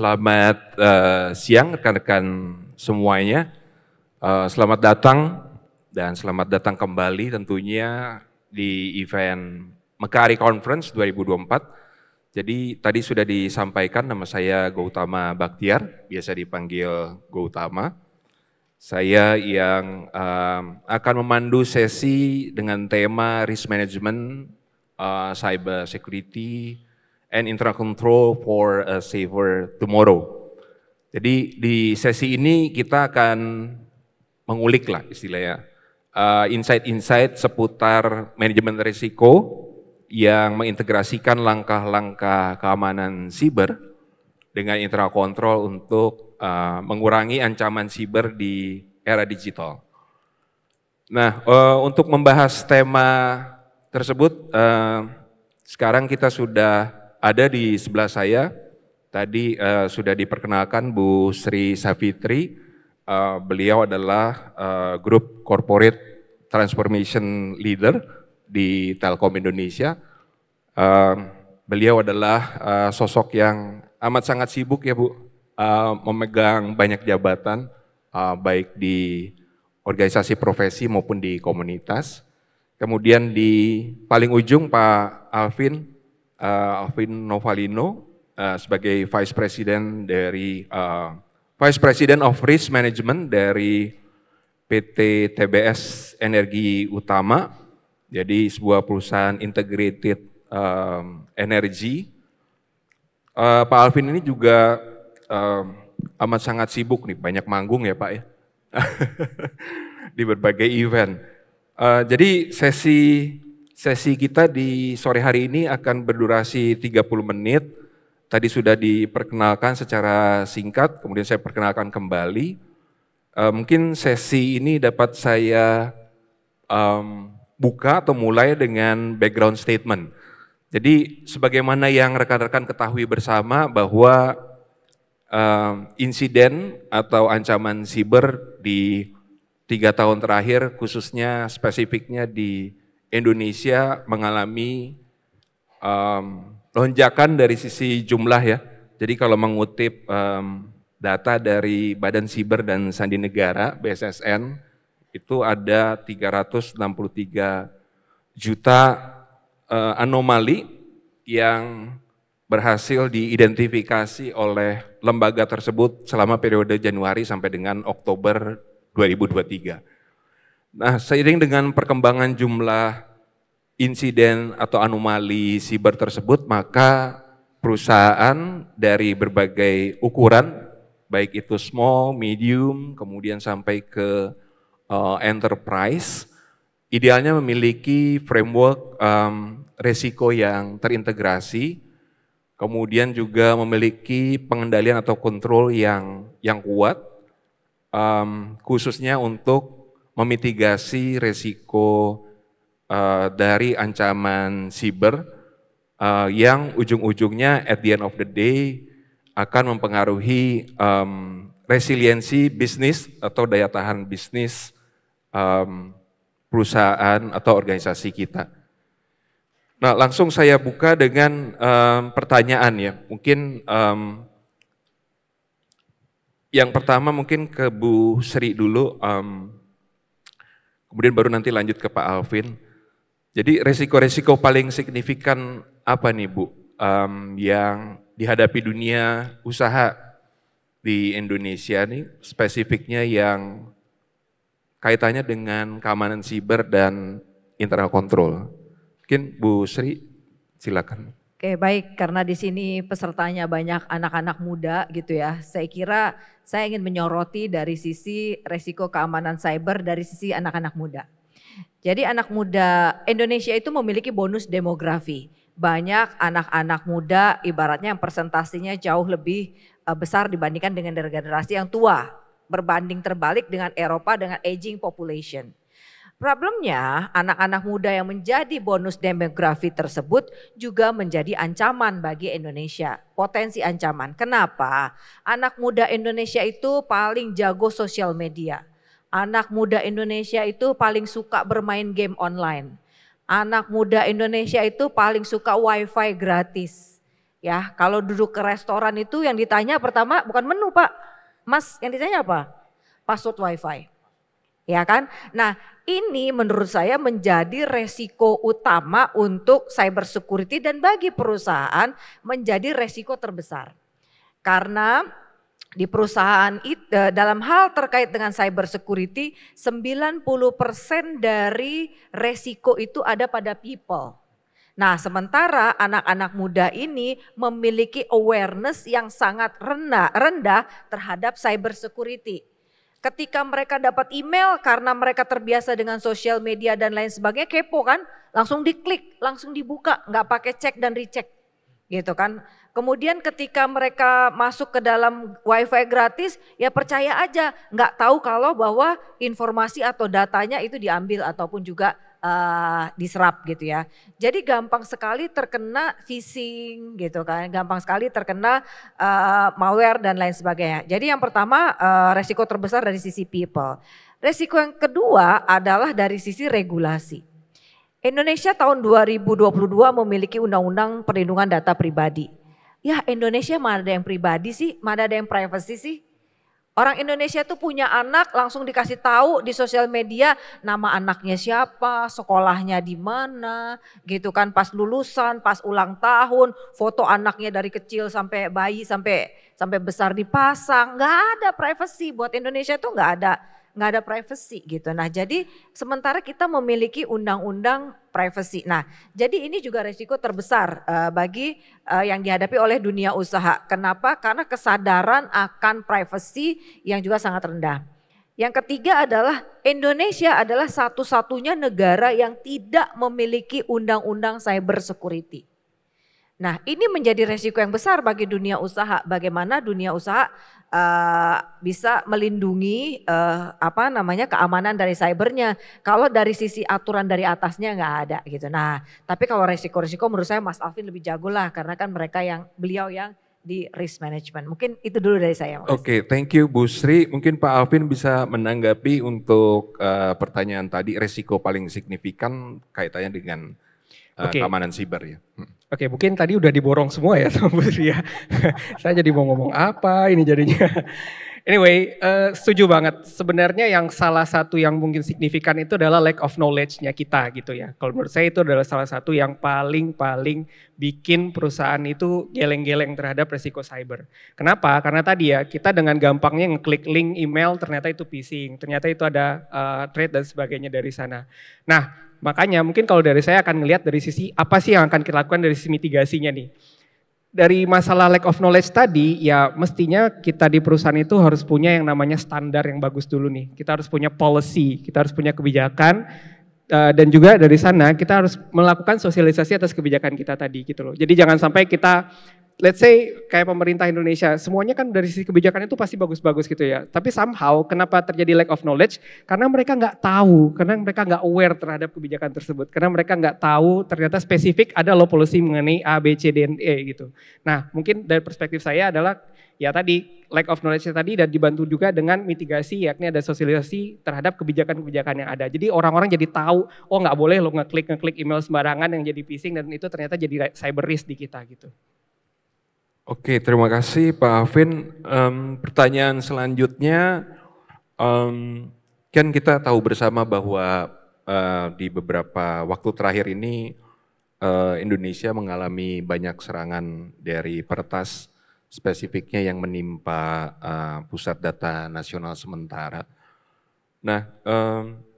Selamat siang rekan-rekan semuanya. Selamat datang dan selamat datang kembali tentunya di event Mekari Conference 2024. Jadi tadi sudah disampaikan nama saya Gautama Baktiar, biasa dipanggil Gautama. Saya yang akan memandu sesi dengan tema Risk Management, Cyber Security, and Internal Control for a Safer Tomorrow. Jadi di sesi ini kita akan mengulik lah istilahnya, insight-insight seputar manajemen risiko yang mengintegrasikan langkah-langkah keamanan siber dengan internal control untuk mengurangi ancaman siber di era digital. Nah, untuk membahas tema tersebut, sekarang kita sudah ada di sebelah saya. Tadi sudah diperkenalkan Bu Sri Savitri. Beliau adalah Grup Corporate Transformation Leader di Telkom Indonesia. Beliau adalah sosok yang amat sangat sibuk ya Bu, memegang banyak jabatan baik di organisasi profesi maupun di komunitas. Kemudian di paling ujung Pak Alvin Novalino sebagai Vice President dari Vice President of Risk Management dari PT TBS Energi Utama, jadi sebuah perusahaan integrated energy. Pak Alvin ini juga amat sangat sibuk nih, banyak manggung ya Pak ya, di berbagai event. Jadi sesi kita di sore hari ini akan berdurasi 30 menit. Tadi sudah diperkenalkan secara singkat, kemudian saya perkenalkan kembali. Mungkin sesi ini dapat saya buka atau mulai dengan background statement. Jadi sebagaimana yang rekan-rekan ketahui bersama bahwa insiden atau ancaman siber di 3 tahun terakhir khususnya spesifiknya di Indonesia mengalami lonjakan dari sisi jumlah ya. Jadi kalau mengutip data dari Badan Siber dan Sandi Negara BSSN itu ada 363 juta anomali yang berhasil diidentifikasi oleh lembaga tersebut selama periode Januari sampai dengan Oktober 2023. Nah, seiring dengan perkembangan jumlah insiden atau anomali siber tersebut, maka perusahaan dari berbagai ukuran, baik itu small, medium, kemudian sampai ke enterprise, idealnya memiliki framework resiko yang terintegrasi, kemudian juga memiliki pengendalian atau kontrol yang kuat, khususnya untuk memitigasi resiko dari ancaman siber yang ujung-ujungnya at the end of the day akan mempengaruhi resiliensi bisnis atau daya tahan bisnis perusahaan atau organisasi kita. Nah, langsung saya buka dengan pertanyaan ya. Mungkin yang pertama mungkin ke Bu Sri dulu, kemudian baru nanti lanjut ke Pak Alvin. Jadi resiko-resiko paling signifikan apa nih Bu yang dihadapi dunia usaha di Indonesia nih, spesifiknya yang kaitannya dengan keamanan siber dan internal control. Mungkin Bu Sri silakan. Oke, baik, karena di sini pesertanya banyak anak-anak muda gitu ya. Saya kira saya ingin menyoroti dari sisi resiko keamanan cyber dari sisi anak-anak muda. Jadi anak muda Indonesia itu memiliki bonus demografi. Banyak anak-anak muda ibaratnya yang presentasinya jauh lebih besar dibandingkan dengan generasi yang tua. Berbanding terbalik dengan Eropa dengan aging population. Problemnya anak-anak muda yang menjadi bonus demografi tersebut juga menjadi ancaman bagi Indonesia. Potensi ancaman. Kenapa? Anak muda Indonesia itu paling jago sosial media. Anak muda Indonesia itu paling suka bermain game online. Anak muda Indonesia itu paling suka wifi gratis. Ya, kalau duduk ke restoran itu yang ditanya pertama bukan menu Pak, Mas yang ditanya apa? Password WiFi. Ya kan? Nah ini menurut saya menjadi resiko utama untuk cyber security dan bagi perusahaan menjadi resiko terbesar. Karena di perusahaan itu dalam hal terkait dengan cyber security 90% dari resiko itu ada pada people. Nah sementara anak-anak muda ini memiliki awareness yang sangat rendah terhadap cyber security. Ketika mereka dapat email karena mereka terbiasa dengan sosial media dan lain sebagainya kepo kan, langsung diklik, langsung dibuka, nggak pakai cek dan recheck gitu kan. Kemudian ketika mereka masuk ke dalam wifi gratis ya percaya aja, nggak tahu kalau bahwa informasi atau datanya itu diambil ataupun juga diserap gitu ya. Jadi gampang sekali terkena phishing gitu kan, gampang sekali terkena malware dan lain sebagainya. Jadi yang pertama resiko terbesar dari sisi people. Resiko yang kedua adalah dari sisi regulasi. Indonesia tahun 2022 memiliki undang-undang perlindungan data pribadi. Ya Indonesia mana ada yang pribadi sih, mana ada yang privacy sih. Orang Indonesia tuh punya anak langsung dikasih tahu di sosial media nama anaknya siapa, sekolahnya di mana, gitu kan pas lulusan, pas ulang tahun, foto anaknya dari kecil sampai bayi sampai besar dipasang, nggak ada privacy buat Indonesia tuh nggak ada privacy gitu. Nah jadi sementara kita memiliki undang-undang privacy. Nah jadi ini juga resiko terbesar bagi yang dihadapi oleh dunia usaha. Kenapa? Karena kesadaran akan privacy yang juga sangat rendah. Yang ketiga adalah Indonesia adalah satu-satunya negara yang tidak memiliki undang-undang cyber security. Nah ini menjadi resiko yang besar bagi dunia usaha. Bagaimana dunia usaha bisa melindungi keamanan dari cybernya. Kalau dari sisi aturan dari atasnya nggak ada gitu. Nah tapi kalau resiko-resiko menurut saya Mas Alvin lebih jago lah. Karena kan beliau yang di risk management. Mungkin itu dulu dari saya. Oke, thank you Bu Sri. Mungkin Pak Alvin bisa menanggapi untuk pertanyaan tadi resiko paling signifikan kaitannya dengan keamanan siber ya. Oke, mungkin tadi udah diborong semua ya sama Bu Sri ya. Saya jadi mau ngomong apa ini jadinya. Anyway, setuju banget. Sebenarnya yang salah satu yang mungkin signifikan itu adalah lack of knowledge-nya kita gitu ya. Kalau menurut saya itu adalah salah satu yang paling bikin perusahaan itu geleng-geleng terhadap resiko cyber. Kenapa? Karena tadi ya kita dengan gampangnya ngeklik link email ternyata itu phishing, ternyata itu ada threat dan sebagainya dari sana. Nah makanya mungkin kalau dari saya akan ngelihat dari sisi apa sih yang akan kita lakukan dari sisi mitigasinya nih. Dari masalah lack of knowledge tadi ya mestinya kita di perusahaan itu harus punya yang namanya standar yang bagus dulu nih. Kita harus punya policy, kita harus punya kebijakan dan juga dari sana kita harus melakukan sosialisasi atas kebijakan kita tadi gitu loh. Jadi jangan sampai kita let's say kayak pemerintah Indonesia, semuanya kan dari sisi kebijakan itu pasti bagus-bagus gitu ya. Tapi somehow kenapa terjadi lack of knowledge? Karena mereka nggak tahu, karena mereka nggak aware terhadap kebijakan tersebut. Karena mereka nggak tahu ternyata spesifik ada law policy mengenai A, B, C, D, E gitu. Nah mungkin dari perspektif saya adalah ya tadi lack of knowledge tadi dan dibantu juga dengan mitigasi yakni ada sosialisasi terhadap kebijakan-kebijakan yang ada. Jadi orang-orang jadi tahu, oh nggak boleh lo ngeklik email sembarangan yang jadi phishing dan itu ternyata jadi cyber risk di kita gitu. Oke, terima kasih Pak Alvin. Pertanyaan selanjutnya, kan kita tahu bersama bahwa di beberapa waktu terakhir ini Indonesia mengalami banyak serangan dari peretas, spesifiknya yang menimpa Pusat Data Nasional Sementara. Nah,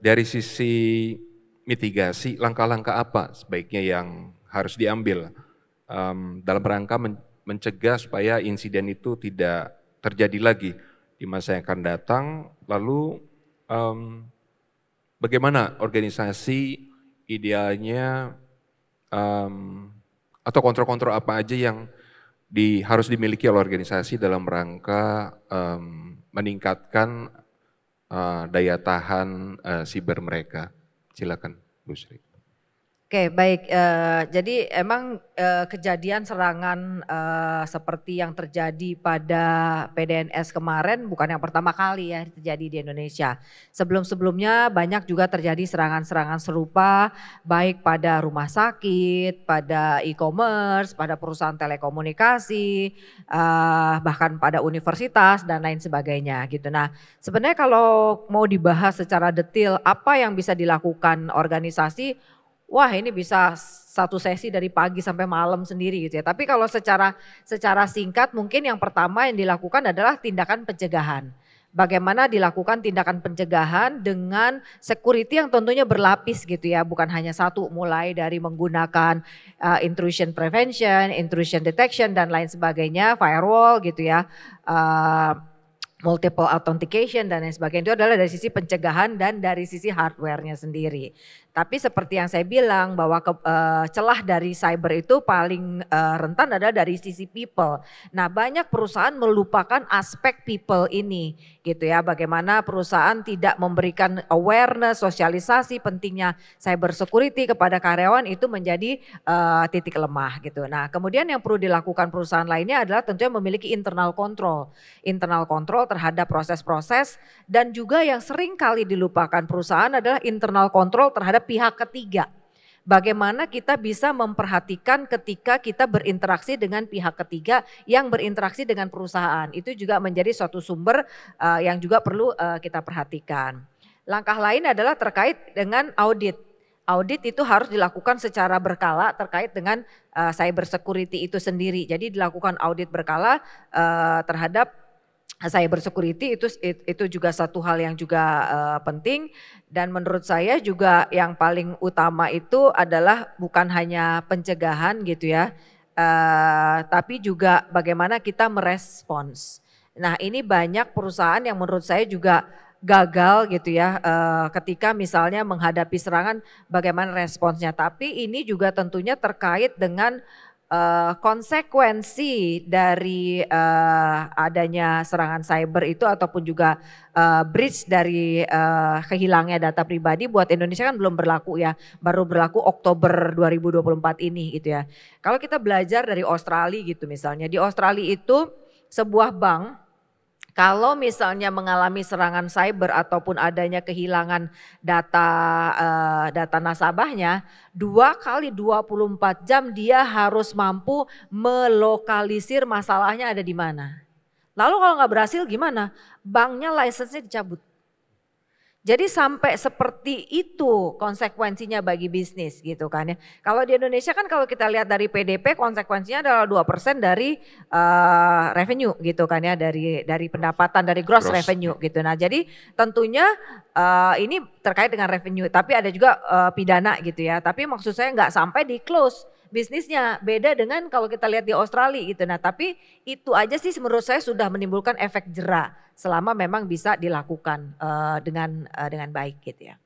dari sisi mitigasi, langkah-langkah apa sebaiknya yang harus diambil dalam rangka mencegah supaya insiden itu tidak terjadi lagi di masa yang akan datang. Lalu bagaimana organisasi idealnya atau kontrol-kontrol apa aja yang harus dimiliki oleh organisasi dalam rangka meningkatkan daya tahan siber mereka. Silakan Bu Sri. Oke, baik. Jadi emang kejadian serangan seperti yang terjadi pada PDNS kemarin bukan yang pertama kali ya terjadi di Indonesia. Sebelum-sebelumnya banyak juga terjadi serangan-serangan serupa baik pada rumah sakit, pada e-commerce, pada perusahaan telekomunikasi, bahkan pada universitas dan lain sebagainya gitu. Nah, sebenarnya kalau mau dibahas secara detail apa yang bisa dilakukan organisasi, wah ini bisa satu sesi dari pagi sampai malam sendiri gitu ya. Tapi kalau secara singkat mungkin yang pertama yang dilakukan adalah tindakan pencegahan. Bagaimana dilakukan tindakan pencegahan dengan security yang tentunya berlapis gitu ya, bukan hanya satu, mulai dari menggunakan intrusion prevention, intrusion detection dan lain sebagainya, firewall gitu ya. Multiple authentication dan lain sebagainya, itu adalah dari sisi pencegahan dan dari sisi hardware-nya sendiri. Tapi seperti yang saya bilang bahwa celah dari cyber itu paling rentan adalah dari sisi people. Nah, banyak perusahaan melupakan aspek people ini gitu ya. Bagaimana perusahaan tidak memberikan awareness, sosialisasi pentingnya cyber security kepada karyawan itu menjadi titik lemah gitu. Nah, kemudian yang perlu dilakukan perusahaan lainnya adalah tentunya memiliki internal control. Internal control terhadap proses-proses dan juga yang sering kali dilupakan perusahaan adalah internal control terhadap pihak ketiga. Bagaimana kita bisa memperhatikan ketika kita berinteraksi dengan pihak ketiga yang berinteraksi dengan perusahaan. Itu juga menjadi suatu sumber yang juga perlu kita perhatikan. Langkah lain adalah terkait dengan audit. Audit itu harus dilakukan secara berkala terkait dengan cyber security itu sendiri. Jadi dilakukan audit berkala terhadap cyber security itu juga satu hal yang juga penting, dan menurut saya juga yang paling utama itu adalah bukan hanya pencegahan gitu ya, tapi juga bagaimana kita merespons. Nah, ini banyak perusahaan yang menurut saya juga gagal gitu ya, ketika misalnya menghadapi serangan bagaimana responsnya. Tapi ini juga tentunya terkait dengan konsekuensi dari adanya serangan cyber itu ataupun juga breach dari kehilangnya data pribadi buat Indonesia kan belum berlaku ya, baru berlaku Oktober 2024 ini gitu ya. Kalau kita belajar dari Australia gitu misalnya, di Australia itu sebuah bank kalau misalnya mengalami serangan cyber ataupun adanya kehilangan data nasabahnya, 2 kali 24 jam dia harus mampu melokalisir masalahnya ada di mana. Lalu kalau nggak berhasil gimana? Banknya license-nya dicabut. Jadi sampai seperti itu konsekuensinya bagi bisnis gitu kan ya. Kalau di Indonesia kan kalau kita lihat dari PDP konsekuensinya adalah 2% dari revenue gitu kan ya, dari pendapatan, dari gross revenue gitu. Nah, jadi tentunya ini terkait dengan revenue, tapi ada juga pidana gitu ya. Tapi maksud saya nggak sampai di close bisnisnya, beda dengan kalau kita lihat di Australia gitu. Nah, tapi itu aja sih menurut saya sudah menimbulkan efek jera selama memang bisa dilakukan dengan baik gitu ya.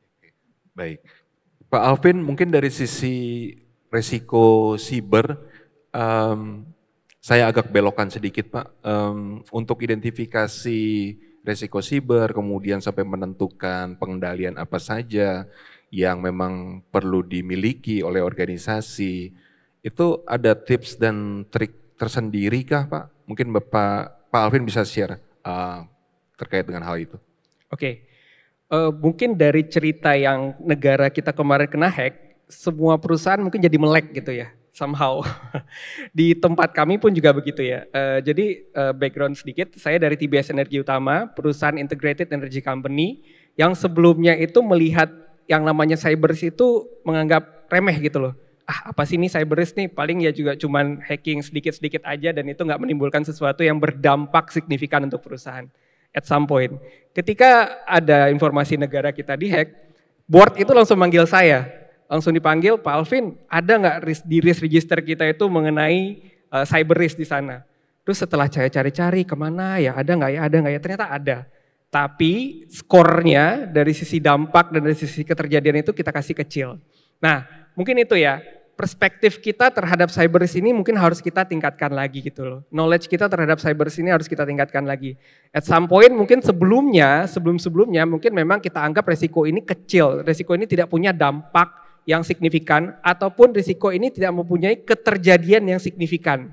Baik, Pak Alvin, mungkin dari sisi resiko siber, saya agak belokkan sedikit Pak, untuk identifikasi resiko siber, kemudian sampai menentukan pengendalian apa saja yang memang perlu dimiliki oleh organisasi, itu ada tips dan trik tersendiri kah Pak? Mungkin Pak Alvin bisa share terkait dengan hal itu. Oke, mungkin dari cerita yang negara kita kemarin kena hack, semua perusahaan mungkin jadi melek gitu ya, somehow. Di tempat kami pun juga begitu ya. Jadi background sedikit, saya dari TBS Energi Utama, perusahaan integrated energy company, yang sebelumnya itu melihat yang namanya cyber itu menganggap remeh gitu loh. Apa sih ini cyber risk nih, paling ya juga cuman hacking sedikit-sedikit aja dan itu nggak menimbulkan sesuatu yang berdampak signifikan untuk perusahaan. At some point, ketika ada informasi negara kita dihack, board itu langsung manggil saya, langsung dipanggil, Pak Alvin, ada nggak di risk register kita itu mengenai cyber risk di sana? Terus setelah saya cari-cari kemana ya, ada nggak ya, ternyata ada. Tapi skornya dari sisi dampak dan dari sisi keterjadian itu kita kasih kecil. Nah, mungkin itu ya. Perspektif kita terhadap cyber risk ini mungkin harus kita tingkatkan lagi gitu loh. Knowledge kita terhadap cyber risk ini harus kita tingkatkan lagi. At some point mungkin sebelumnya mungkin memang kita anggap resiko ini kecil. Resiko ini tidak punya dampak yang signifikan ataupun risiko ini tidak mempunyai keterjadian yang signifikan.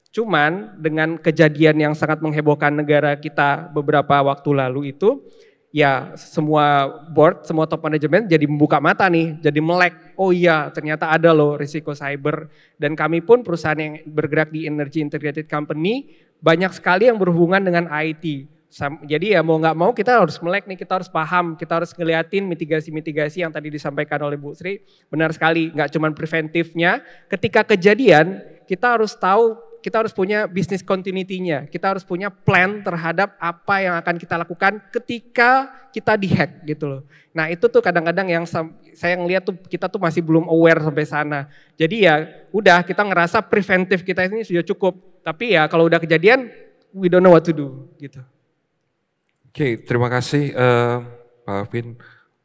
Cuman dengan kejadian yang sangat menghebohkan negara kita beberapa waktu lalu itu, ya semua board, semua top manajemen jadi membuka mata nih, jadi melek. Oh iya, ternyata ada loh risiko cyber. Dan kami pun perusahaan yang bergerak di energy integrated company banyak sekali yang berhubungan dengan IT. Jadi ya mau nggak mau kita harus melek nih, kita harus paham, kita harus ngeliatin mitigasi-mitigasi yang tadi disampaikan oleh Bu Sri. Benar sekali, nggak cuma preventifnya. Ketika kejadian kita harus tahu, kita harus punya business continuity-nya, kita harus punya plan terhadap apa yang akan kita lakukan ketika kita dihack gitu loh. Nah itu tuh kadang-kadang yang saya ngeliat tuh kita tuh masih belum aware sampai sana. Jadi ya udah kita ngerasa preventif kita ini sudah cukup. Tapi ya kalau udah kejadian, we don't know what to do gitu. Oke, terima kasih Pak Alvin.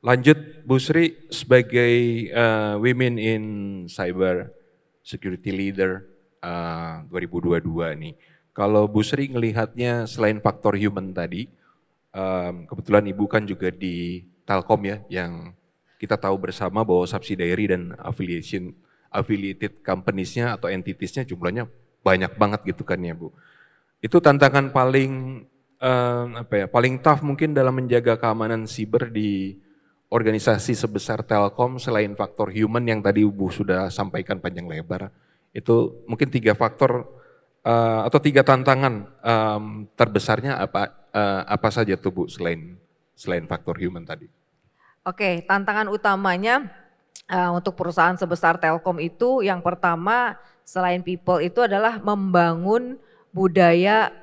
Lanjut Bu Sri sebagai Women in Cyber Security Leader 2022 nih. Kalau Bu Sri ngelihatnya selain faktor human tadi, kebetulan Ibu kan juga di Telkom ya, yang kita tahu bersama bahwa subsidiary dan affiliated companies-nya atau entities-nya jumlahnya banyak banget gitu kan ya Bu. Itu tantangan paling paling tough mungkin dalam menjaga keamanan siber di organisasi sebesar Telkom selain faktor human yang tadi Ibu sudah sampaikan panjang lebar. Itu mungkin 3 faktor atau 3 tantangan terbesarnya apa saja tuh Bu selain faktor human tadi? Oke, tantangan utamanya untuk perusahaan sebesar Telkom itu yang pertama selain people itu adalah membangun budaya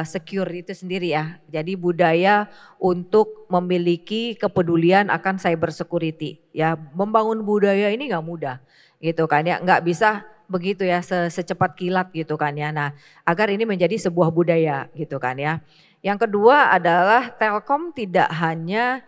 secure itu sendiri ya. Jadi budaya untuk memiliki kepedulian akan cyber security. Ya, membangun budaya ini nggak mudah gitu kan ya. Nggak bisa begitu ya secepat kilat gitu kan ya. Nah, agar ini menjadi sebuah budaya gitu kan ya. Yang kedua adalah Telkom tidak hanya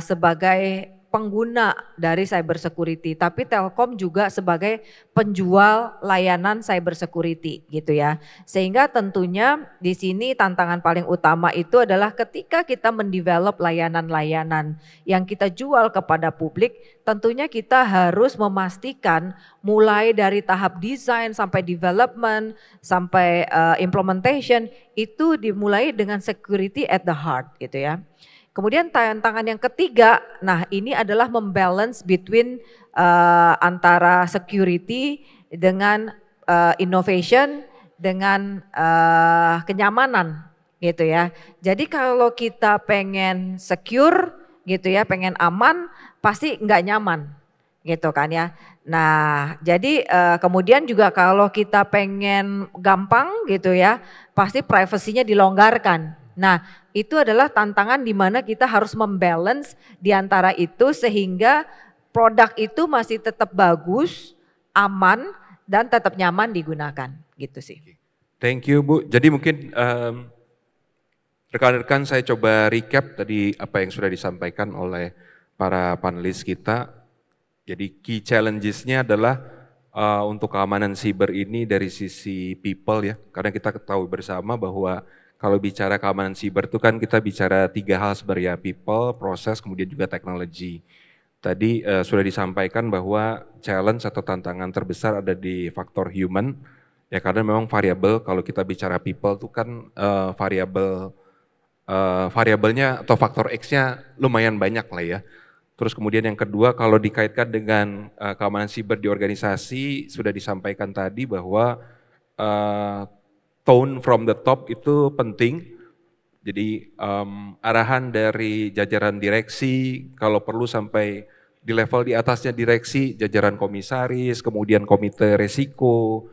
sebagai pengguna dari cyber security, tapi Telkom juga sebagai penjual layanan cyber security gitu ya. Sehingga tentunya di sini tantangan paling utama itu adalah ketika kita mendevelop layanan-layanan yang kita jual kepada publik, tentunya kita harus memastikan mulai dari tahap desain sampai development sampai implementation itu dimulai dengan security at the heart gitu ya. Kemudian tantangan yang ketiga, nah ini adalah membalance between antara security dengan innovation dengan kenyamanan gitu ya. Jadi kalau kita pengen secure gitu ya, pengen aman, pasti nggak nyaman gitu kan ya. Nah jadi kemudian juga kalau kita pengen gampang gitu ya, pasti privasinya dilonggarkan. Nah itu adalah tantangan di mana kita harus membalance di antara itu sehingga produk itu masih tetap bagus, aman dan tetap nyaman digunakan gitu sih. Thank you Bu. Jadi mungkin rekan-rekan saya coba recap tadi apa yang sudah disampaikan oleh para panelis kita. Jadi key challenges-nya adalah untuk keamanan siber ini dari sisi people ya. Karena kita ketahui bersama bahwa kalau bicara keamanan siber itu kan kita bicara 3 hal sebenarnya, people, proses, kemudian juga teknologi. Tadi sudah disampaikan bahwa challenge atau tantangan terbesar ada di faktor human, ya karena memang variabel kalau kita bicara people itu kan variabelnya atau faktor X-nya lumayan banyak lah ya. Terus kemudian yang kedua kalau dikaitkan dengan keamanan siber di organisasi sudah disampaikan tadi bahwa tone from the top itu penting, jadi arahan dari jajaran direksi, kalau perlu sampai di level di atasnya direksi, jajaran komisaris, kemudian komite resiko,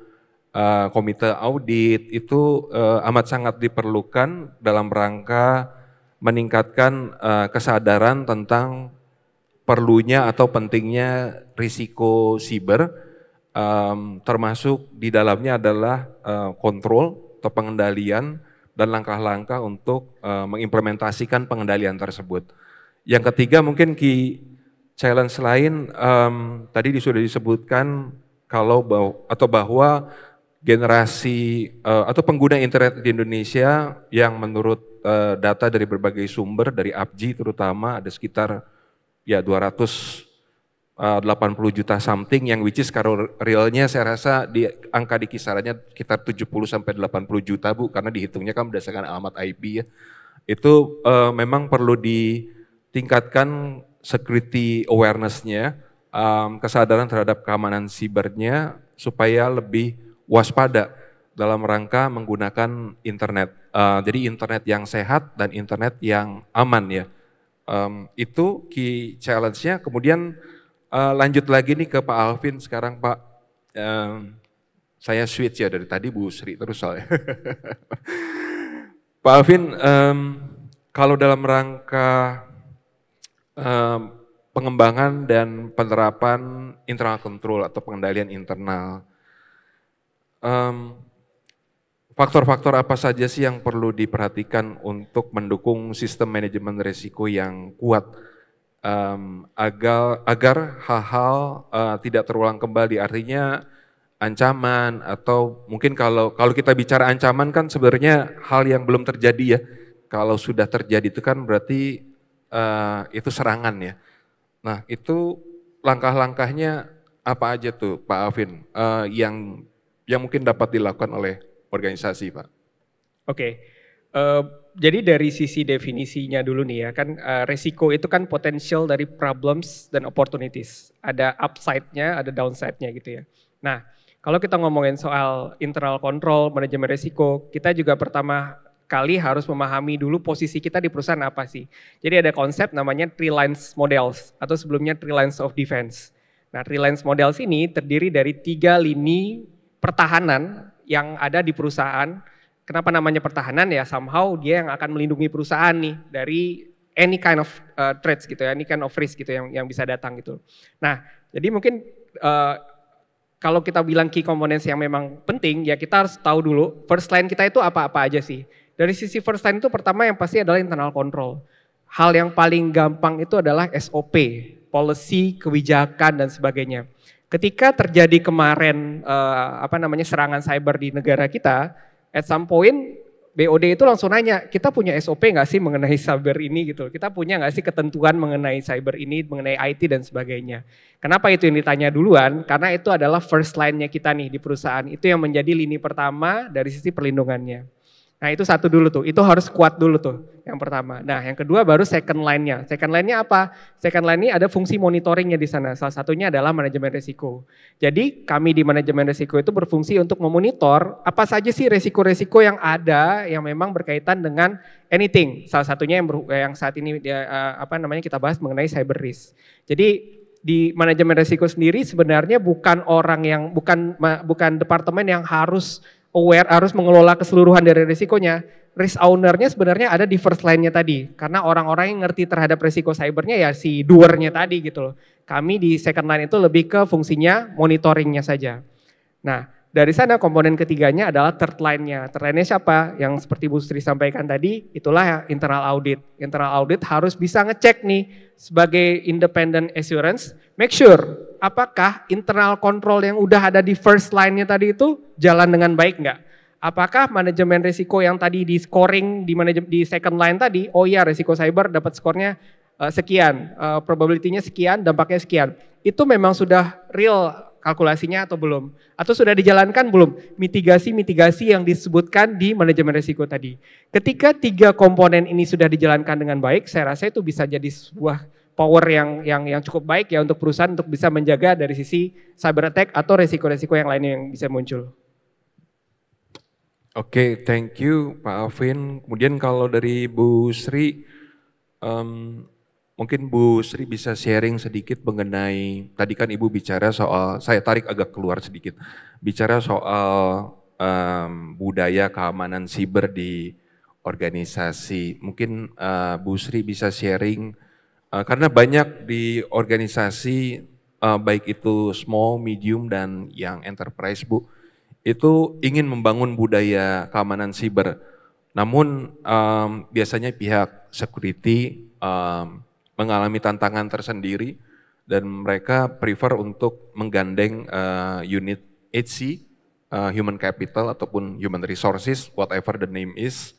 komite audit, itu amat sangat diperlukan dalam rangka meningkatkan kesadaran tentang perlunya atau pentingnya risiko siber, termasuk di dalamnya adalah kontrol atau pengendalian dan langkah-langkah untuk mengimplementasikan pengendalian tersebut. Yang ketiga mungkin key challenge lain tadi sudah disebutkan bahwa generasi atau pengguna internet di Indonesia yang menurut data dari berbagai sumber dari APJI terutama ada sekitar ya 200 80 juta something, yang which is kalau realnya saya rasa di angka di kisarannya sekitar 70 sampai 80 juta Bu, karena dihitungnya kan berdasarkan alamat IP ya. Itu memang perlu ditingkatkan security awareness-nya, kesadaran terhadap keamanan sibernya supaya lebih waspada dalam rangka menggunakan internet. Jadi internet yang sehat dan internet yang aman ya. Itu key challenge-nya. Kemudian lanjut lagi nih ke Pak Alvin sekarang Pak. Saya switch ya dari tadi Bu Sri terus soalnya. Pak Alvin, kalau dalam rangka pengembangan dan penerapan internal control atau pengendalian internal, faktor-faktor apa saja sih yang perlu diperhatikan untuk mendukung sistem manajemen risiko yang kuat agar hal-hal tidak terulang kembali? Artinya ancaman, atau mungkin kalau kita bicara ancaman kan sebenarnya hal yang belum terjadi ya. Kalau sudah terjadi itu kan berarti itu serangan ya. Nah itu langkah-langkahnya apa aja tuh Pak Alvin yang mungkin dapat dilakukan oleh organisasi Pak? Oke, jadi dari sisi definisinya dulu nih ya, kan resiko itu kan potential dari problems dan opportunities. Ada upside-nya, ada downside-nya gitu ya. Nah, kalau kita ngomongin soal internal control, manajemen resiko, kita juga pertama kali harus memahami dulu posisi kita di perusahaan apa sih. Jadi ada konsep namanya three lines models, atau sebelumnya three lines of defense. Nah, three lines models ini terdiri dari 3 lini pertahanan yang ada di perusahaan. Kenapa namanya pertahanan ya, somehow dia yang akan melindungi perusahaan nih dari any kind of threats gitu ya, any kind of risk gitu yang bisa datang gitu. Nah, jadi mungkin kalau kita bilang key components yang memang penting ya, kita harus tahu dulu first line kita itu apa-apa aja sih. Dari sisi first line itu pertama yang pasti adalah internal control. Hal yang paling gampang itu adalah SOP, policy, kebijakan dan sebagainya. Ketika terjadi kemarin serangan cyber di negara kita, at some point BOD itu langsung nanya, kita punya SOP nggak sih mengenai cyber ini gitu? Kita punya nggak sih ketentuan mengenai cyber ini, mengenai IT dan sebagainya? Kenapa itu yang ditanya duluan? Karena itu adalah first line-nya kita nih di perusahaan. Itu yang menjadi lini pertama dari sisi perlindungannya. Nah itu satu dulu tuh, itu harus kuat dulu tuh yang pertama. Nah yang kedua baru second line-nya. Second line-nya apa? Second line ini ada fungsi monitoringnya di sana. Salah satunya adalah manajemen risiko. Jadi kami di manajemen risiko itu berfungsi untuk memonitor apa saja sih risiko-risiko yang ada yang memang berkaitan dengan anything. Salah satunya yang saat ini kita bahas mengenai cyber risk. Jadi di manajemen risiko sendiri sebenarnya bukan departemen yang harus aware, harus mengelola keseluruhan dari risikonya. Risk owner-nya sebenarnya ada di first line-nya tadi. Karena orang-orang yang ngerti terhadap risiko cybernya ya si doer-nya tadi gitu loh. Kami di second line itu lebih ke fungsinya monitoring-nya saja. Nah dari sana komponen ketiganya adalah third line-nya. Third line-nya siapa? Yang seperti Bu Sri sampaikan tadi, itulah internal audit. Internal audit harus bisa ngecek nih sebagai independent assurance, make sure apakah internal control yang udah ada di first line-nya tadi itu jalan dengan baik nggak? Apakah manajemen risiko yang tadi di scoring di second line tadi, oh iya risiko cyber dapat skornya sekian, probability-nya sekian, dampaknya sekian. Itu memang sudah real kalkulasinya atau belum? Atau sudah dijalankan belum mitigasi-mitigasi yang disebutkan di manajemen risiko tadi? Ketika 3 komponen ini sudah dijalankan dengan baik, saya rasa itu bisa jadi sebuah power yang cukup baik ya untuk perusahaan untuk bisa menjaga dari sisi cyber attack atau risiko-risiko yang lainnya yang bisa muncul. Oke, thank you Pak Alvin. Kemudian kalau dari Bu Sri, mungkin Bu Sri bisa sharing sedikit mengenai, tadi kan Ibu bicara soal, saya tarik agak keluar sedikit, bicara soal budaya keamanan siber di organisasi. Mungkin Bu Sri bisa sharing, karena banyak di organisasi, baik itu small, medium, dan yang enterprise Bu, itu ingin membangun budaya keamanan siber. Namun biasanya pihak security mengalami tantangan tersendiri dan mereka prefer untuk menggandeng unit HC, human capital ataupun human resources, whatever the name is,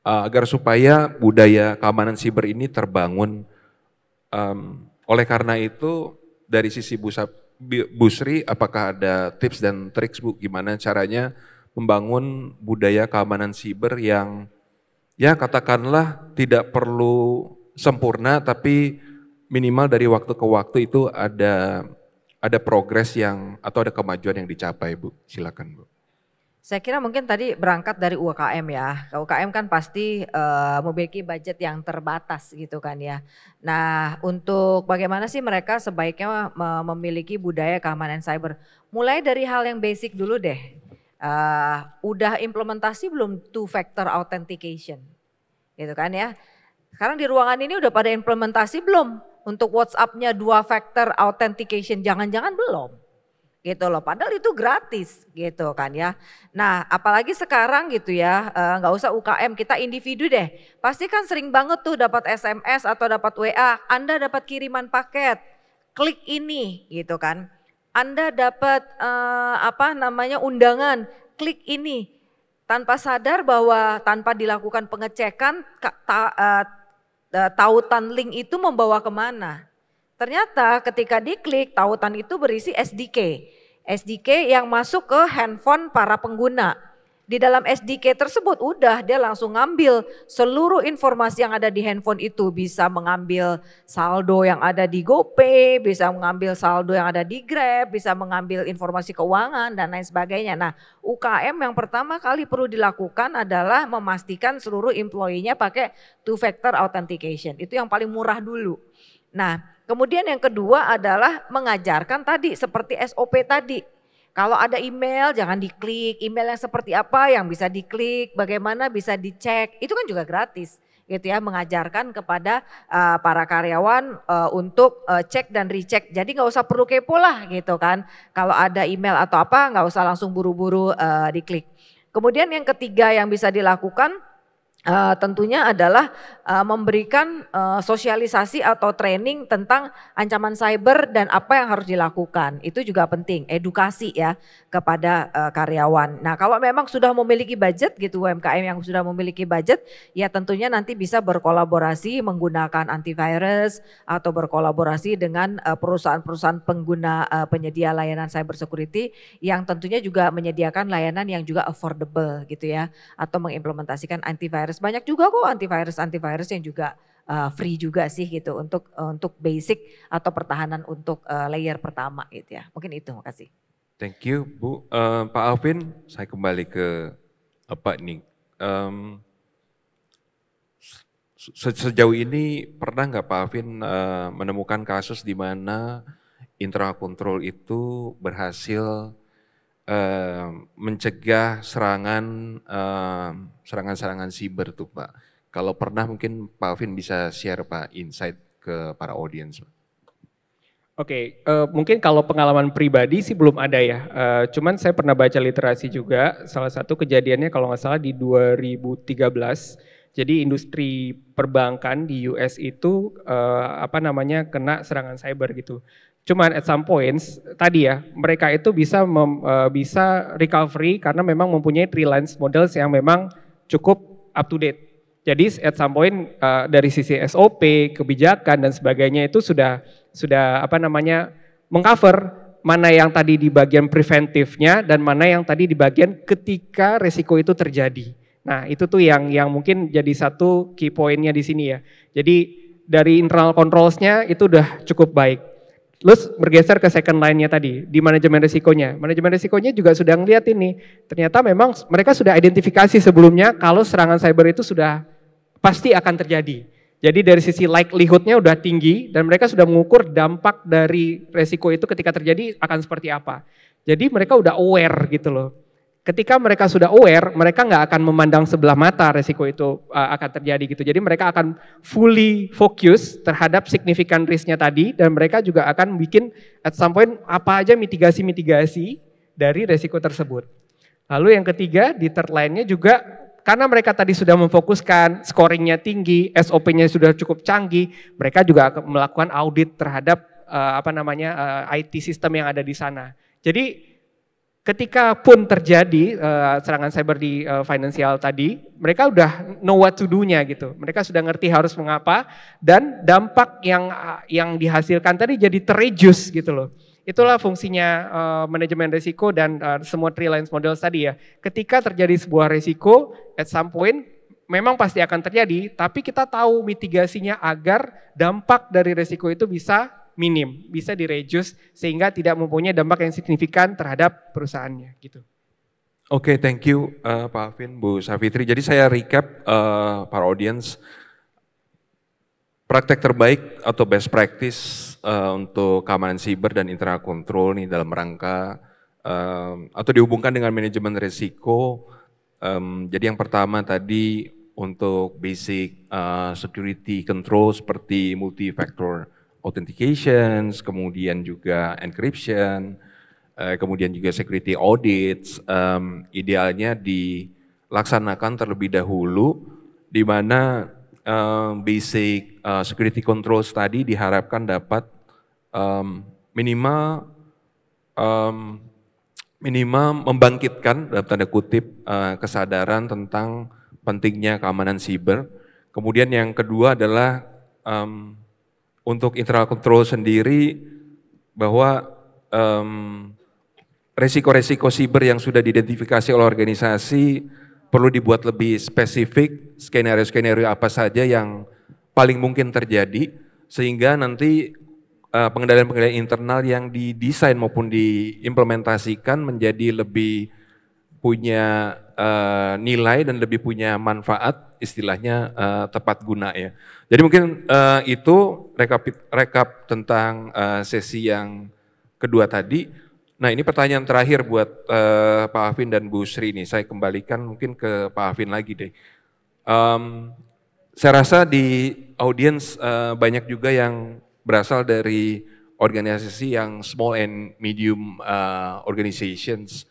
agar supaya budaya keamanan siber ini terbangun. Oleh karena itu dari sisi Bu Sri, apakah ada tips dan trik Bu gimana caranya membangun budaya keamanan siber yang ya katakanlah tidak perlu sempurna tapi minimal dari waktu ke waktu itu ada progres yang atau ada kemajuan yang dicapai Bu. Silakan Bu. Saya kira mungkin tadi berangkat dari UKM ya. UKM kan pasti memiliki budget yang terbatas gitu kan ya. Nah, untuk bagaimana sih mereka sebaiknya memiliki budaya keamanan cyber? Mulai dari hal yang basic dulu deh. Udah implementasi belum two factor authentication? Gitu kan ya. Sekarang di ruangan ini udah pada implementasi belum? Untuk WhatsApp-nya dua factor authentication, jangan-jangan belum. Gitu loh, padahal itu gratis gitu kan ya. Nah apalagi sekarang gitu ya, nggak usah UKM, kita individu deh. Pasti kan sering banget tuh dapat SMS atau dapat WA, Anda dapat kiriman paket, klik ini gitu kan. Anda dapat undangan, klik ini. Tanpa sadar bahwa tanpa dilakukan pengecekan, tautan link itu membawa kemana. Ternyata ketika diklik tautan itu berisi SDK yang masuk ke handphone para pengguna. Di dalam SDK tersebut udah dia langsung ngambil seluruh informasi yang ada di handphone itu. Bisa mengambil saldo yang ada di GoPay, bisa mengambil saldo yang ada di Grab, bisa mengambil informasi keuangan dan lain sebagainya. Nah UKM yang pertama kali perlu dilakukan adalah memastikan seluruh employee-nya pakai two factor authentication. Itu yang paling murah dulu. Nah kemudian yang kedua adalah mengajarkan tadi seperti SOP tadi. Kalau ada email jangan diklik, email yang seperti apa yang bisa diklik, bagaimana bisa dicek, itu kan juga gratis gitu ya. Mengajarkan kepada para karyawan untuk cek dan recheck. Jadi nggak usah perlu kepo lah gitu kan. Kalau ada email atau apa nggak usah langsung buru-buru diklik. Kemudian yang ketiga yang bisa dilakukan tentunya adalah memberikan sosialisasi atau training tentang ancaman cyber dan apa yang harus dilakukan. Itu juga penting, edukasi ya kepada karyawan. Nah kalau memang sudah memiliki budget gitu, UMKM yang sudah memiliki budget, ya tentunya nanti bisa berkolaborasi menggunakan antivirus atau berkolaborasi dengan perusahaan-perusahaan pengguna penyedia layanan cyber security yang tentunya juga menyediakan layanan yang juga affordable gitu ya, atau mengimplementasikan antivirus. Banyak juga kok antivirus yang juga free juga sih gitu untuk basic atau pertahanan untuk layer pertama gitu ya. Mungkin itu, makasih. Thank you Bu. Pak Alvin, saya kembali ke Pak nih. Sejauh ini pernah nggak Pak Alvin menemukan kasus di mana internal control itu berhasil mencegah serangan siber tuh Pak. Kalau pernah mungkin Pak Alvin bisa share Pak insight ke para audiens. Oke, mungkin kalau pengalaman pribadi sih belum ada ya. Cuman saya pernah baca literasi juga. Salah satu kejadiannya kalau nggak salah di 2013. Jadi industri perbankan di US itu kena serangan cyber gitu. Cuman at some points tadi ya mereka itu bisa recovery karena memang mempunyai triage models yang memang cukup up to date. Jadi at some point dari sisi SOP, kebijakan dan sebagainya itu sudah mengcover mana yang tadi di bagian preventifnya dan mana yang tadi di bagian ketika resiko itu terjadi. Nah itu tuh yang mungkin jadi satu key pointnya di sini ya. Jadi dari internal controls-nya itu udah cukup baik. Terus bergeser ke second line-nya tadi, di manajemen risikonya. Manajemen risikonya juga sudah ngeliat ini, ternyata memang mereka sudah identifikasi sebelumnya kalau serangan cyber itu sudah pasti akan terjadi. Jadi dari sisi likelihood-nya udah tinggi dan mereka sudah mengukur dampak dari resiko itu ketika terjadi akan seperti apa. Jadi mereka udah aware gitu loh. Ketika mereka sudah aware, mereka nggak akan memandang sebelah mata resiko itu akan terjadi gitu. Jadi mereka akan fully fokus terhadap signifikan risk-nya tadi dan mereka juga akan bikin at some point apa aja mitigasi-mitigasi dari resiko tersebut. Lalu yang ketiga di third line-nya juga karena mereka tadi sudah memfokuskan scoring-nya tinggi, SOP-nya sudah cukup canggih, mereka juga akan melakukan audit terhadap IT sistem yang ada di sana. Jadi ketika pun terjadi serangan cyber di financial tadi, mereka udah know what to do-nya gitu. Mereka sudah ngerti harus mengapa dan dampak yang dihasilkan tadi jadi terreduce gitu loh. Itulah fungsinya manajemen risiko dan semua three lines model tadi ya. Ketika terjadi sebuah risiko, at some point memang pasti akan terjadi, tapi kita tahu mitigasinya agar dampak dari risiko itu bisa minim, bisa di-reduce sehingga tidak mempunyai dampak yang signifikan terhadap perusahaannya gitu. Oke, thank you Pak Alvin, Bu Savitri. Jadi saya recap para audience, praktek terbaik atau best practice untuk keamanan siber dan internal control nih dalam rangka atau dihubungkan dengan manajemen risiko. Jadi yang pertama tadi untuk basic security control seperti multi-factor authentications, kemudian juga encryption, kemudian juga security audits, idealnya dilaksanakan terlebih dahulu, di mana basic security controls tadi diharapkan dapat minimal membangkitkan dalam tanda kutip kesadaran tentang pentingnya keamanan siber. Kemudian yang kedua adalah untuk internal control sendiri bahwa resiko-resiko siber yang sudah diidentifikasi oleh organisasi perlu dibuat lebih spesifik, skenario-skenario apa saja yang paling mungkin terjadi, sehingga nanti pengendalian-pengendalian internal yang didesain maupun diimplementasikan menjadi lebih punya nilai dan lebih punya manfaat, istilahnya tepat guna ya. Jadi mungkin itu rekap tentang sesi yang kedua tadi. Nah ini pertanyaan terakhir buat Pak Alvin dan Bu Sri nih, saya kembalikan mungkin ke Pak Alvin lagi deh. Saya rasa di audiens banyak juga yang berasal dari organisasi yang small and medium organizations.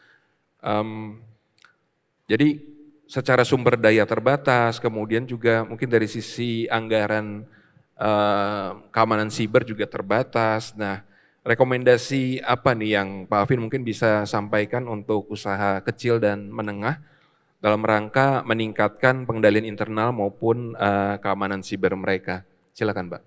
Jadi secara sumber daya terbatas, kemudian juga mungkin dari sisi anggaran keamanan siber juga terbatas. Nah, rekomendasi apa nih yang Pak Alvin mungkin bisa sampaikan untuk usaha kecil dan menengah dalam rangka meningkatkan pengendalian internal maupun keamanan siber mereka? Silakan, Pak.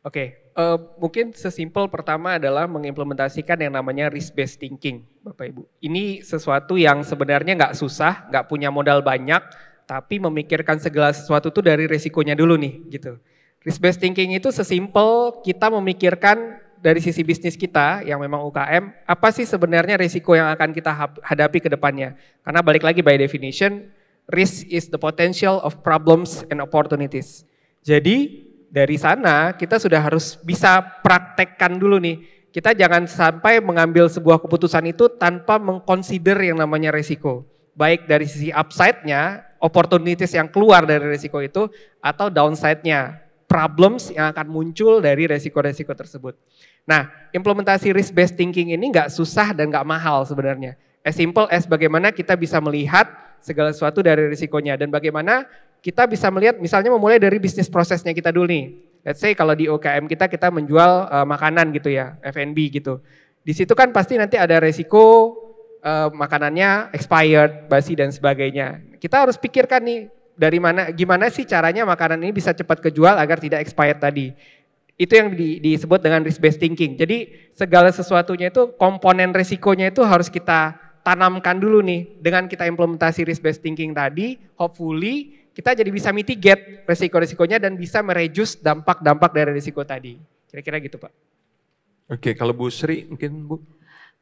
Oke, mungkin sesimpel pertama adalah mengimplementasikan yang namanya risk-based thinking, Bapak Ibu. Ini sesuatu yang sebenarnya nggak susah, nggak punya modal banyak, tapi memikirkan segala sesuatu itu dari resikonya dulu nih, gitu. Risk-based thinking itu sesimpel kita memikirkan dari sisi bisnis kita yang memang UKM, apa sih sebenarnya risiko yang akan kita hadapi ke depannya. Karena balik lagi by definition, risk is the potential of problems and opportunities. Jadi dari sana kita sudah harus bisa praktekkan dulu nih. Kita jangan sampai mengambil sebuah keputusan itu tanpa mengconsider yang namanya risiko. Baik dari sisi upside-nya, opportunities yang keluar dari risiko itu, atau downside-nya, problems yang akan muncul dari risiko-risiko tersebut. Nah, implementasi risk-based thinking ini nggak susah dan nggak mahal sebenarnya. As simple as bagaimana kita bisa melihat segala sesuatu dari risikonya dan bagaimana kita bisa melihat misalnya memulai dari bisnis prosesnya kita dulu nih. Let's say kalau di UKM kita menjual makanan gitu ya, F&B gitu. Di situ kan pasti nanti ada resiko makanannya expired, basi dan sebagainya. Kita harus pikirkan nih dari mana, gimana sih caranya makanan ini bisa cepat kejual agar tidak expired tadi. Itu yang disebut dengan risk-based thinking. Jadi segala sesuatunya itu komponen risikonya itu harus kita tanamkan dulu nih. Dengan kita implementasi risk-based thinking tadi, hopefully kita jadi bisa mitigate risiko-risikonya dan bisa mereduce dampak-dampak dari risiko tadi. Kira-kira gitu Pak. Oke, kalau Bu Sri mungkin Bu?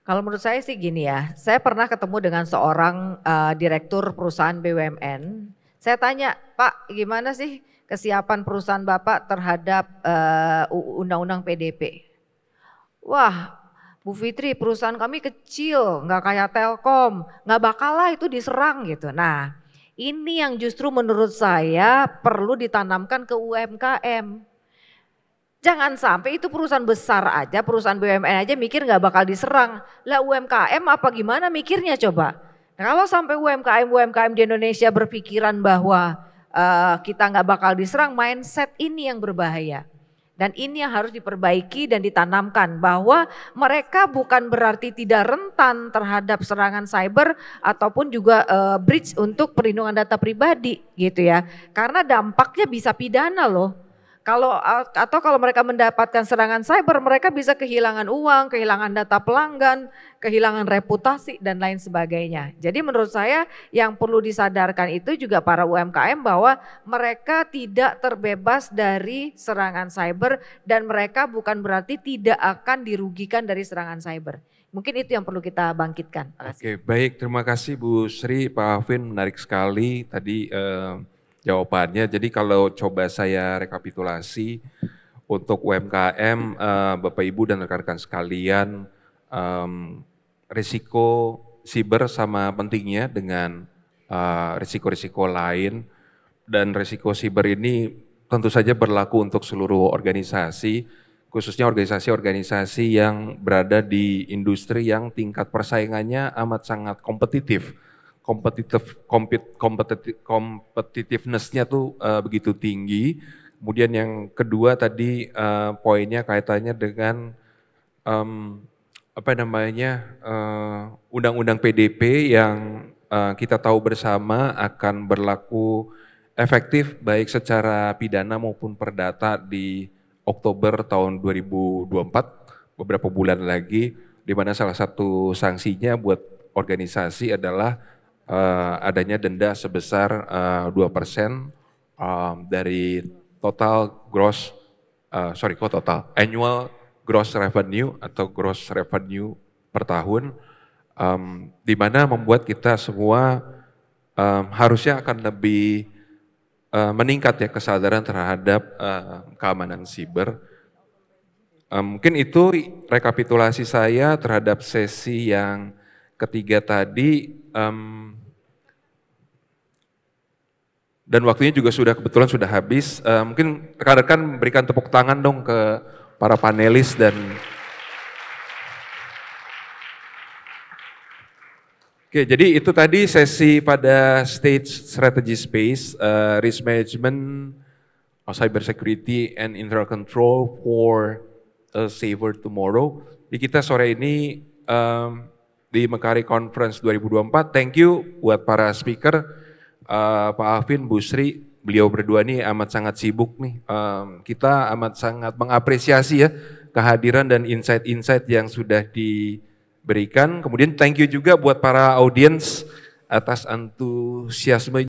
Kalau menurut saya sih gini ya, saya pernah ketemu dengan seorang direktur perusahaan BUMN. Saya tanya, Pak gimana sih kesiapan perusahaan Bapak terhadap undang-undang PDP? Wah Bu Fitri perusahaan kami kecil, nggak kayak Telkom, nggak bakal lah itu diserang gitu. Nah ini yang justru menurut saya perlu ditanamkan ke UMKM. Jangan sampai itu perusahaan besar aja, perusahaan BUMN aja mikir nggak bakal diserang. Lah UMKM apa gimana mikirnya coba? Nah, kalau sampai UMKM di Indonesia berpikiran bahwa kita nggak bakal diserang, mindset ini yang berbahaya. Dan ini yang harus diperbaiki dan ditanamkan bahwa mereka bukan berarti tidak rentan terhadap serangan cyber ataupun juga breach untuk perlindungan data pribadi gitu ya. Karena dampaknya bisa pidana loh. Kalau mereka mendapatkan serangan cyber, mereka bisa kehilangan uang, kehilangan data pelanggan, kehilangan reputasi dan lain sebagainya. Jadi menurut saya yang perlu disadarkan itu juga para UMKM bahwa mereka tidak terbebas dari serangan cyber dan mereka bukan berarti tidak akan dirugikan dari serangan cyber. Mungkin itu yang perlu kita bangkitkan. Oke, baik, terima kasih Bu Sri, Pak Alvin, menarik sekali tadi jawabannya. Jadi kalau coba saya rekapitulasi untuk UMKM, Bapak Ibu dan rekan-rekan sekalian, risiko siber sama pentingnya dengan risiko-risiko lain, dan risiko siber ini tentu saja berlaku untuk seluruh organisasi, khususnya organisasi-organisasi yang berada di industri yang tingkat persaingannya amat sangat kompetitif. Competitiveness-nya tuh begitu tinggi. Kemudian yang kedua tadi poinnya kaitannya dengan undang-undang PDP yang kita tahu bersama akan berlaku efektif baik secara pidana maupun perdata di Oktober tahun 2024, beberapa bulan lagi, di mana salah satu sanksinya buat organisasi adalah adanya denda sebesar 2% dari annual gross revenue atau gross revenue per tahun, di mana membuat kita semua harusnya akan lebih meningkat ya kesadaran terhadap keamanan siber. Mungkin itu rekapitulasi saya terhadap sesi yang ketiga tadi. Dan waktunya juga kebetulan sudah habis. Mungkin rekan-rekan berikan tepuk tangan dong ke para panelis dan Oke, jadi itu tadi sesi pada State Strategy Space, Risk Management, Cyber Security and Internal Control for a Safer Tomorrow. Di kita sore ini di Mekari Conference 2024. Thank you buat para speaker, Pak Alvin, Bu Sri, beliau berdua nih amat sangat sibuk nih. Kita amat sangat mengapresiasi ya kehadiran dan insight-insight yang sudah diberikan. Kemudian thank you juga buat para audiens atas antusiasme.